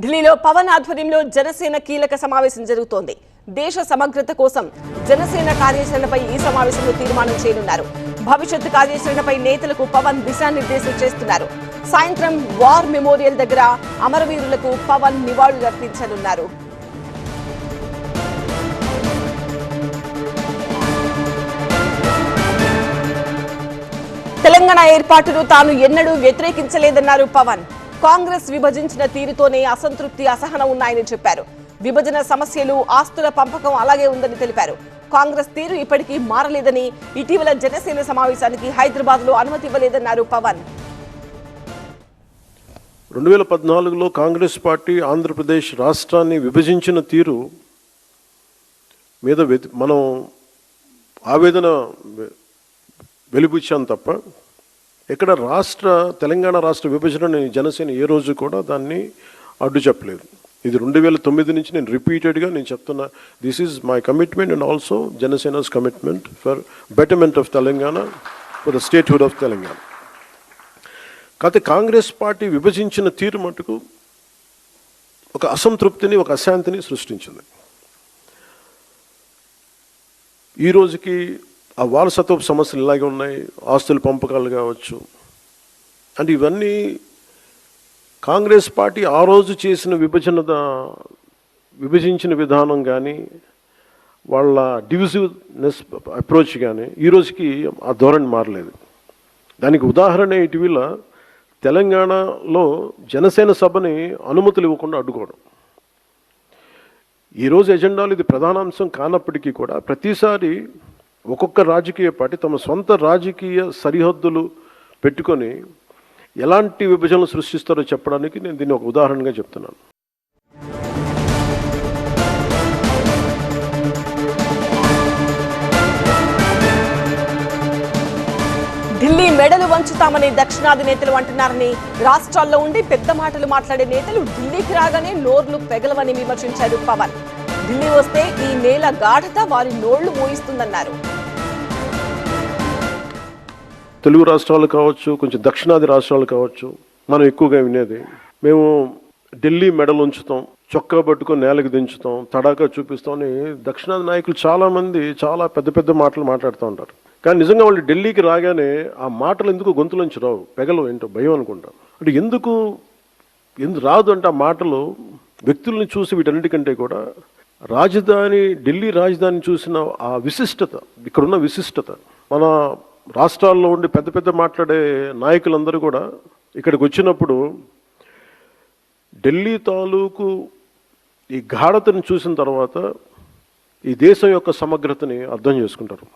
ఢిల్లీలో పవన్ ఆధ్వర్యంలో జనసేన కీలక సమావేశం జరుగుతోంది. దేశ సమగ్రత కోసం జనసేన కార్యాచరణపై ఈ సమావేశంలో తీర్మానం చేయనున్నారు. భవిష్యత్తు కార్యాచరణపై నేతలకు పవన్ దిశానిర్దేశం చేస్తున్నారు. సాయంత్రం వార్ మెమోరియల్ దగ్గర అమరవీరులకు పవన్ నివాళులర్పించనున్నారు. తెలంగాణ ఏర్పాటును తాను ఎన్నడూ వ్యతిరేకించలేదన్నారు పవన్. కాంగ్రెస్ విభజించిన తీరుతోనే అసంతృప్తి, అసహనం ఉన్నాయని చెప్పారు. విభజన సమస్యలు, ఆస్తుల పంపకం అలాగే ఉందని తెలిపారు. కాంగ్రెస్ తీరు ఇప్పటికీ మారలేదని, ఇటీవల జనసేన సమావేశానికి హైదరాబాద్ లో అనుమతి ఇవ్వలేదన్నారు పవన్. 2014లో కాంగ్రెస్ పార్టీ ఆంధ్రప్రదేశ్ రాష్ట్రాన్ని విభజించిన తీరు మీద మనం ఆవేదన వెలిబుచ్చాం తప్ప ఇక్కడ తెలంగాణ రాష్ట్ర విభజనని జనసేన ఏ రోజు కూడా దాన్ని అడ్డు చెప్పలేదు. ఇది 2009 నుంచి నేను రిపీటెడ్గా చెప్తున్నా, this is my commitment and also Janasena's commitment for betterment of Telangana, for the statehood of Telangana. కాకపోతే కాంగ్రెస్ పార్టీ విభజించిన తీరు మటుకు ఒక అసంతృప్తిని, ఒక అశాంతిని సృష్టించింది. ఈ రోజుకి ఆ వారసత్వపు సమస్యలు ఇలాగే ఉన్నాయి, ఆస్తుల పంపకాలు కావచ్చు. అంటే ఇవన్నీ కాంగ్రెస్ పార్టీ ఆ రోజు చేసిన విభజించిన విధానం కానీ, వాళ్ళ డివిజివ్నెస్ అప్రోచ్ కానీ ఈ రోజుకి ఆ ధోరణి మారలేదు. దానికి ఉదాహరణ ఇటీవల తెలంగాణలో జనసేన సభని అనుమతులు ఇవ్వకుండా అడ్డుకోవడం. ఈరోజు ఎజెండాలు ఇది ప్రధానాంశం కానప్పటికీ కూడా ప్రతిసారి ఒక్కొక్క రాజకీయ పార్టీ తమ సొంత రాజకీయ సరిహద్దులు పెట్టుకొని ఎలాంటి విభజనలు సృష్టిస్తారో చెప్పడానికి నేను దీన్ని ఒక ఉదాహరణగా చెప్తున్నాను. ఢిల్లీ మెడలు వంచుతామని దక్షిణాది నేతలు అంటున్నారని, రాష్ట్రాల్లో ఉండి పెద్ద మాటలు మాట్లాడే నేతలు ఢిల్లీకి రాగానే నోర్లు పెగలవని విమర్శించారు పవన్. ఢిల్లీ వస్తే ఈ నేల గాఢత వారి నోళ్లు మోయిస్తుందన్నారు. తెలుగు రాష్ట్రాలు కావచ్చు, కొంచెం దక్షిణాది రాష్ట్రాలు కావచ్చు, మనం ఎక్కువగా వినేది, మేము ఢిల్లీ మెడలు ఉంచుతాం, చొక్కా పట్టుకొని నేలకు దించుతాం, తడాకా చూపిస్తాం అని దక్షిణాది నాయకులు చాలామంది చాలా పెద్ద పెద్ద మాటలు మాట్లాడుతూ ఉంటారు. కానీ నిజంగా వాళ్ళు ఢిల్లీకి రాగానే ఆ మాటలు ఎందుకు గొంతులోంచి రావు, పెగలు, ఏంటో భయం అనుకుంటాం. అంటే ఎందుకు రాదు అంటే ఆ మాటలు వ్యక్తుల్ని చూసి వీటన్నిటికంటే కూడా ఢిల్లీ రాజధాని చూసిన ఆ విశిష్టత, ఇక్కడున్న విశిష్టత, మన రాష్ట్రాల్లో ఉండి పెద్ద పెద్ద మాట్లాడే నాయకులందరూ కూడా ఇక్కడికి వచ్చినప్పుడు ఢిల్లీ తాలూకు ఈ గాఢతను చూసిన తర్వాత ఈ దేశం యొక్క సమగ్రతని అర్థం చేసుకుంటారు.